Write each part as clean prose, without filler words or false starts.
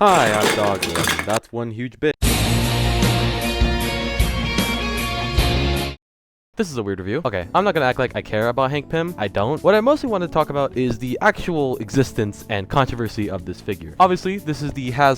Hi, I'm Doggo, and that's one huge bit. This is a weird review. Okay, I'm not gonna act like I care about Hank Pym. I don't. What I mostly want to talk about is the actual existence and controversy of this figure. Obviously, this is the I'm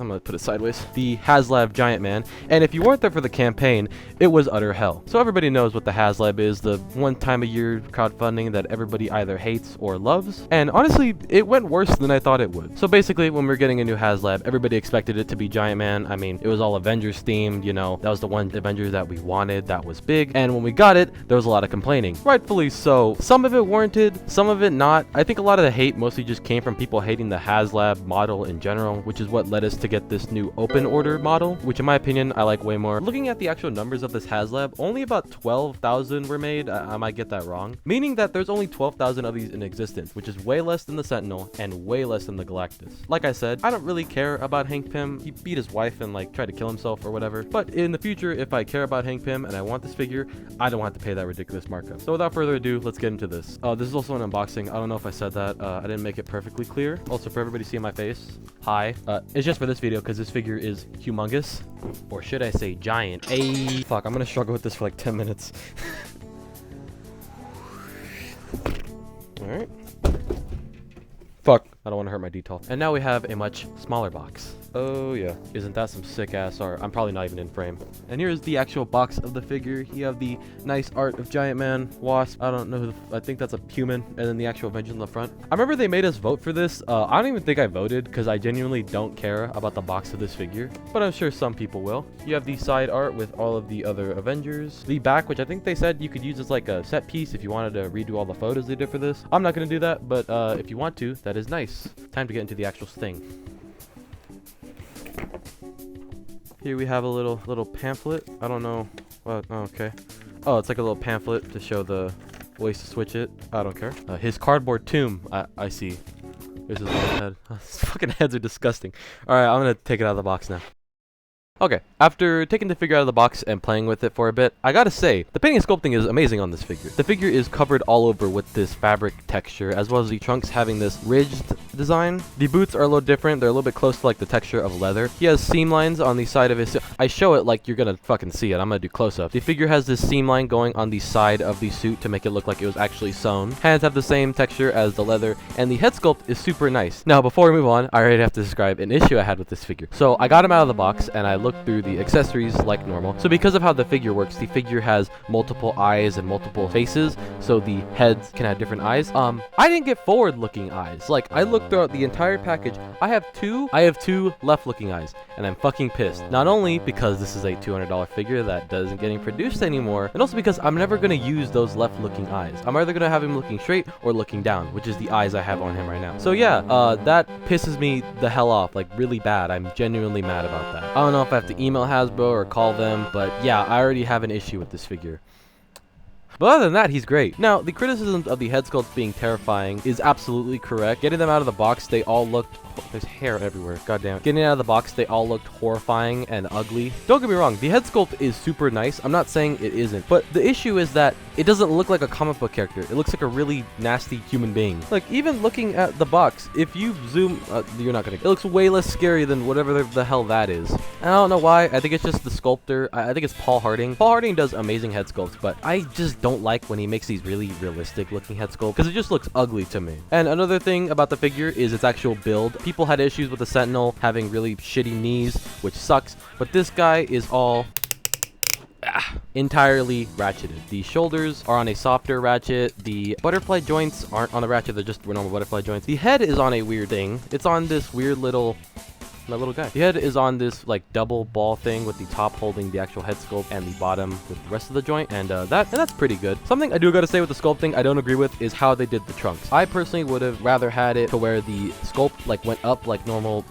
gonna put it sideways. The HasLab Giant Man. And if you weren't there for the campaign, it was utter hell. So everybody knows what the HasLab is, the one time a year crowdfunding that everybody either hates or loves. And honestly, it went worse than I thought it would. So basically, when we were getting a new HasLab, everybody expected it to be Giant Man. I mean, it was all Avengers themed, you know. That was the one Avenger that we wanted, that was big. And when we got it, there was a lot of complaining. Rightfully so. Some of it warranted, some of it not. I think a lot of the hate mostly just came from people hating the HasLab model in general, which is what led us to get this new open order model, which in my opinion, I like way more. Looking at the actual numbers of this HasLab, only about 12,000 were made. I might get that wrong. Meaning that there's only 12,000 of these in existence, which is way less than the Sentinel and way less than the Galactus. Like I said, I don't really care about Hank Pym. He beat his wife and like tried to kill himself or whatever. But in the future, if I care about Hank Pym and I want this figure, I don't have to pay that ridiculous markup. So without further ado, let's get into this. This is also an unboxing. I don't know if I said that. I didn't make it perfectly clear. Also, for everybody seeing my face, hi. It's just for this video because this figure is humongous. Or should I say giant? Hey, fuck, I'm gonna struggle with this for like 10 minutes. Alright. Fuck, I don't want to hurt my detail. And now we have a much smaller box. Oh yeah, isn't that some sick ass art? I'm probably not even in frame. And here's the actual box of the figure. You have the nice art of Giant Man, Wasp. I don't know who I think that's a human, and then the actual Avengers in the front. I remember they made us vote for this. I don't even think I voted because I genuinely don't care about the box of this figure, but I'm sure some people will. You have the side art with all of the other Avengers. The back, which I think they said you could use as like a set piece if you wanted to redo all the photos they did for this. I'm not gonna do that, but if you want to, that is nice. Time to get into the actual thing. Here we have a little pamphlet. I don't know what. Oh, okay. Oh, it's like a little pamphlet to show the ways to switch it. I don't care. His cardboard tomb. I see. There's his little head. His fucking heads are disgusting. All right, I'm gonna take it out of the box now. Okay, after taking the figure out of the box and playing with it for a bit, I gotta say, the painting and sculpting is amazing on this figure. The figure is covered all over with this fabric texture, as well as the trunks having this ridged design. The boots are a little different. They're a little bit close to like the texture of leather. He has seam lines on the side of his... I show it like you're gonna fucking see it. I'm gonna do close-up. The figure has this seam line going on the side of the suit to make it look like it was actually sewn. Hands have the same texture as the leather, and the head sculpt is super nice. Now, before we move on, I already have to describe an issue I had with this figure. So I got him out of the box, and I looked through the accessories like normal. So because of how the figure works, the figure has multiple eyes and multiple faces, so the heads can have different eyes. I didn't get forward-looking eyes. Like, I looked throughout the entire package. I have two left-looking eyes, and I'm fucking pissed. Not only because this is a $200 figure that doesn't getting produced anymore, and also because I'm never gonna use those left-looking eyes. I'm either gonna have him looking straight or looking down, which is the eyes I have on him right now. So yeah, that pisses me the hell off, like really bad. I'm genuinely mad about that. I don't know if I have to email Hasbro or call them, but yeah, I already have an issue with this figure. But other than that, he's great. Now, the criticisms of the head sculpt being terrifying is absolutely correct. Getting them out of the box, they all looked... There's hair everywhere. Goddamn. Getting out of the box, they all looked horrifying and ugly. Don't get me wrong, the head sculpt is super nice. I'm not saying it isn't. But the issue is that it doesn't look like a comic book character. It looks like a really nasty human being. Like, even looking at the box, if you zoom... you're not gonna... It looks way less scary than whatever the hell that is. And I don't know why. I think it's just the sculptor. I think it's Paul Harding. Paul Harding does amazing head sculpts, but I just don't like when he makes these really realistic looking head sculpts because it just looks ugly to me. And another thing about the figure is its actual build. People had issues with the Sentinel having really shitty knees, which sucks, but this guy is all entirely ratcheted. The shoulders are on a softer ratchet. The butterfly joints aren't on a ratchet. They're just normal butterfly joints. The head is on a weird thing. It's on this weird little... My little guy. The head is on this like double ball thing with the top holding the actual head sculpt and the bottom with the rest of the joint, and that's pretty good. Something I do gotta say with the sculpting I don't agree with is how they did the trunks. I personally would have rather had it to where the sculpt like went up like normal,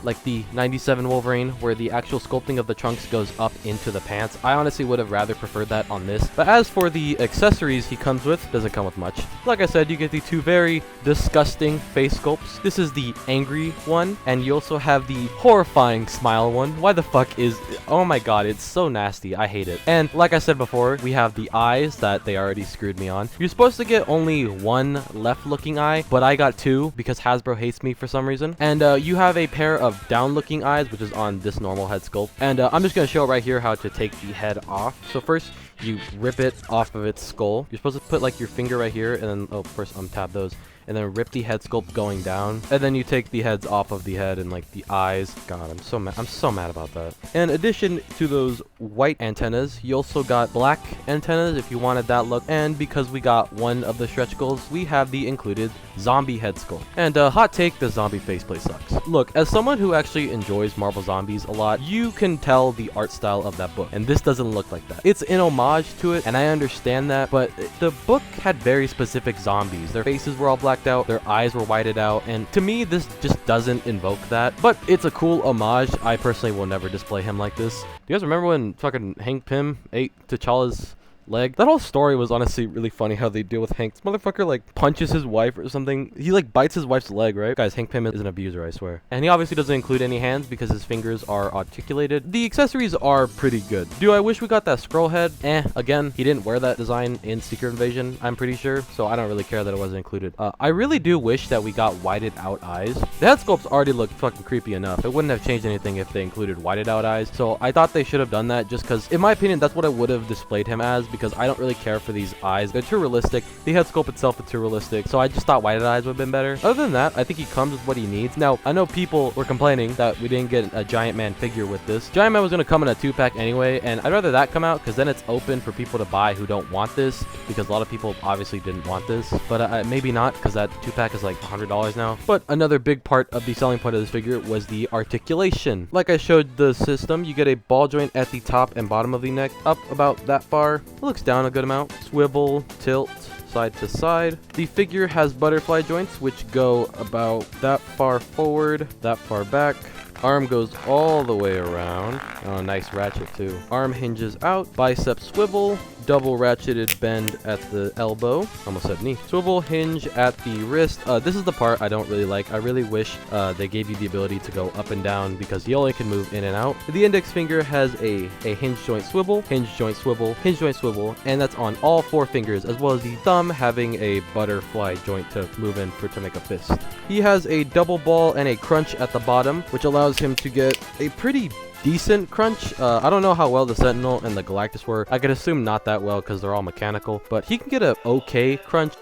like the 97 Wolverine, where the actual sculpting of the trunks goes up into the pants. I honestly would have rather preferred that on this. But as for the accessories he comes with, doesn't come with much. Like I said, you get the two very disgusting face sculpts. This is the angry one, and you also have the the horrifying smile one. Why the fuck is... Oh my god, it's so nasty. I hate it. And like I said before, we have the eyes that they already screwed me on. You're supposed to get only one left-looking eye, but I got two because Hasbro hates me for some reason. And you have a pair of down-looking eyes, which is on this normal head sculpt. And I'm just going to show right here how to take the head off. So first, you rip it off of its skull. You're supposed to put like your finger right here, and then, oh, first untab those. And then rip the head sculpt going down, and then you take the heads off of the head and like the eyes. God, I'm so mad about that. In addition to those white antennas, you also got black antennas if you wanted that look. And because we got one of the stretch goals, we have the included zombie head sculpt. And hot take, the zombie faceplate sucks. Look, as someone who actually enjoys Marvel Zombies a lot, you can tell the art style of that book, and this doesn't look like that. It's an homage to it, and I understand that, but the book had very specific zombies. Their faces were all blacked out, their eyes were whited out, and to me this just doesn't invoke that. But it's a cool homage. I personally will never display him like this. Do you guys remember when fucking Hank Pym ate T'Challa's leg? That whole story was honestly really funny how they deal with Hank. This motherfucker like punches his wife or something. He like bites his wife's leg, right? Guys, Hank Pym is an abuser, I swear. And he obviously doesn't include any hands because his fingers are articulated. The accessories are pretty good. Do I wish we got that scroll head? Again, he didn't wear that design in Secret Invasion, I'm pretty sure, so I don't really care that it wasn't included. I really do wish that we got whited out eyes. The head sculpts already look fucking creepy enough. It wouldn't have changed anything if they included whited out eyes, so I thought they should have done that just because, in my opinion, that's what I would have displayed him as, because I don't really care for these eyes. They're too realistic. The head sculpt itself is too realistic, so I just thought whited eyes would have been better. Other than that, I think he comes with what he needs. Now, I know people were complaining that we didn't get a Giant Man figure with this. Giant Man was going to come in a 2-pack anyway, and I'd rather that come out because then it's open for people to buy who don't want this, because a lot of people obviously didn't want this. But maybe not, because that 2-pack is like $100 now. But another big part of the selling point of this figure was the articulation. Like I showed the system, you get a ball joint at the top and bottom of the neck, up about that far. It looks down a good amount. Swivel, tilt, side to side. The figure has butterfly joints, which go about that far forward, that far back. Arm goes all the way around. Oh, nice ratchet too. Arm hinges out, bicep swivel, double ratcheted bend at the elbow. Almost said knee. Swivel hinge at the wrist. This is the part I don't really like. I really wish they gave you the ability to go up and down because you only can move in and out. The index finger has a hinge joint swivel, hinge joint swivel, hinge joint swivel, and that's on all 4 fingers, as well as the thumb having a butterfly joint to move in to make a fist. He has a double ball and a crunch at the bottom, which allows him to get a pretty decent crunch. I don't know how well the Sentinel and the Galactus were. I could assume not that well because they're all mechanical, but he can get a okay crunch.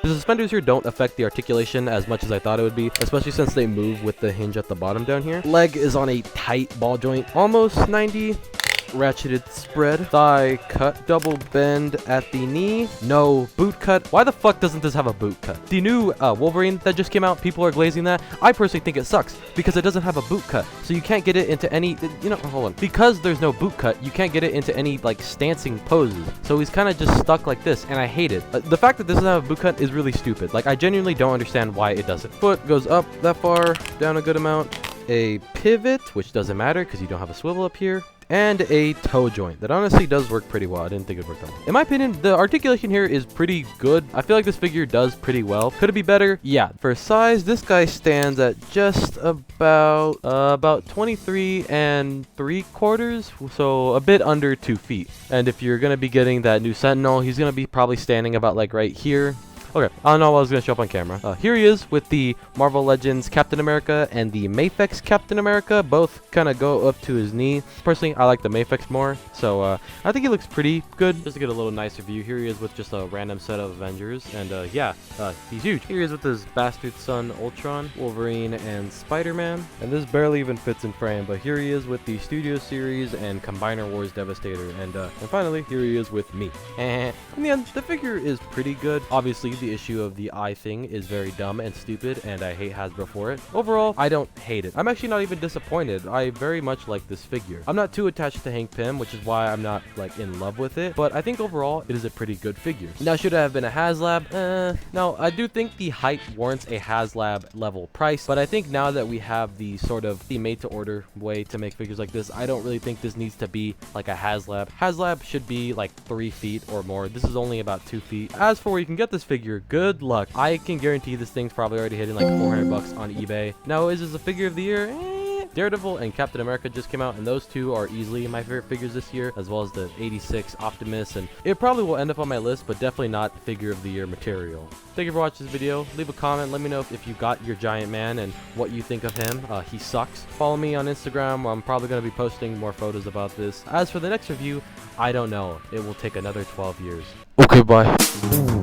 The suspenders here don't affect the articulation as much as I thought it would be, especially since they move with the hinge at the bottom down here. Leg is on a tight ball joint, almost 90. Ratcheted spread, thigh cut, double bend at the knee, no boot cut. Why the fuck doesn't this have a boot cut? The new Wolverine that just came out, people are glazing that. I personally think it sucks because it doesn't have a boot cut, so you can't get it into any, you know, hold on, because there's no boot cut, you can't get it into any like stancing poses, so he's kind of just stuck like this, and I hate it. The fact that this doesn't have a boot cut is really stupid. Like, I genuinely don't understand why it doesn't. Foot goes up that far, down a good amount, a pivot, which doesn't matter because you don't have a swivel up here, and a toe joint. That honestly does work pretty well. I didn't think it worked that well. In my opinion, the articulation here is pretty good. I feel like this figure does pretty well. Could it be better? Yeah. For size, this guy stands at just about 23 3/4, so a bit under 2 feet. And if you're gonna be getting that new Sentinel, he's gonna be probably standing about like right here. Okay, I don't know what I was going to show up on camera. Here he is with the Marvel Legends Captain America and the Mafex Captain America. Both kind of go up to his knee. Personally, I like the Mafex more, so I think he looks pretty good. Just to get a little nicer view, here he is with just a random set of Avengers, and yeah, he's huge. Here he is with his bastard son Ultron, Wolverine, and Spider-Man, and this barely even fits in frame, but here he is with the Studio Series and Combiner Wars Devastator, and finally, here he is with me. In the end, the figure is pretty good. Obviously, the issue of the eye thing is very dumb and stupid, and I hate Hasbro for it. Overall, I don't hate it. I'm actually not even disappointed. I very much like this figure. I'm not too attached to Hank Pym, which is why I'm not like in love with it, but I think overall it is a pretty good figure. Now, should it have been a HasLab? No, I do think the height warrants a HasLab level price, but I think now that we have the sort of the made to order way to make figures like this, I don't really think this needs to be like a HasLab. HasLab should be like 3 feet or more. This is only about 2 feet. As for where you can get this figure, good luck. I can guarantee this thing's probably already hitting like 400 bucks on eBay. Now, is this a figure of the year? Daredevil and Captain America just came out, and those two are easily my favorite figures this year, as well as the 86 Optimus, and it probably will end up on my list, but definitely not figure of the year material. Thank you for watching this video. Leave a comment, let me know if you got your giant man and what you think of him. He sucks. Follow me on Instagram, where I'm probably going to be posting more photos about this. As for the next review, I don't know. It will take another 12 years. Okay, bye.